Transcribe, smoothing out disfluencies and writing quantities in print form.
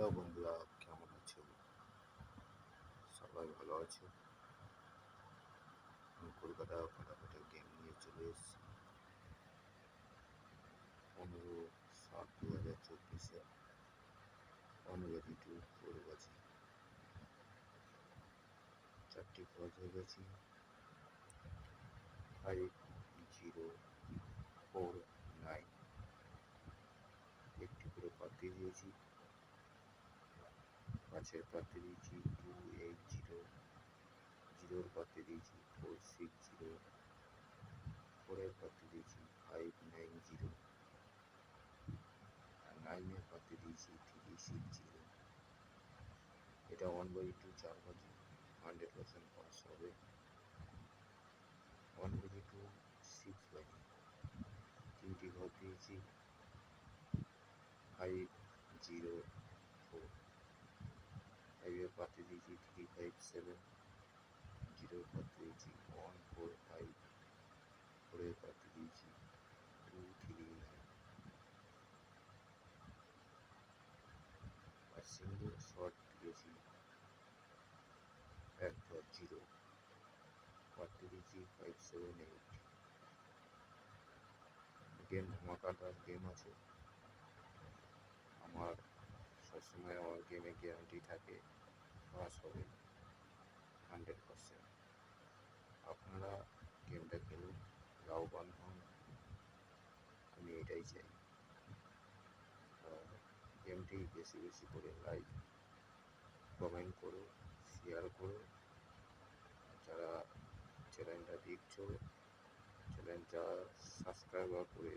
Hello বন্ধুরা, কেমন আছো? সবাই ভালো আছো? আমি কলকাতা ফাটাফাটি গেম নিয়ে চলে এসেছি 15/7/2024 অনলাইন টু 4 বাজে 4টি ক্রস হয়ে গেছি 5049 একটি করে পাতি দিয়েছি, পাঁচের পাতি দিয়েছি 280, জিরোর পাতি দিয়েছি 460, ফোরের পাতি দিয়েছি 590, আর 9-এর পাতি দিয়েছি 360। এটা 1/2 4 বাজে 100% পাস হবে। 1/2 6 বাজে তিনটি ঘর দিয়েছি 504, 5-এর পাতে দিয়েছি 357, জিরোর পাতে দিয়েছি 145, ফোরের পাতে দিয়েছি 239, আর সিঙ্গেল শট দিয়েছি 1/0, পাতে দিয়েছি 578। গেম ধামাকাদার গেম আছে। আমার সবসময় আমার গেমে গ্যারান্টি থাকে পাস হবে 100%। আপনারা গেমটা খেলুন, লাভবান হন, আমি এটাই চাই। গেমটি বেশি বেশি করে লাইক কমেন্ট করো, শেয়ার করো। যারা চ্যানেলটা দেখছো চ্যানেলটা সাবস্ক্রাইব করে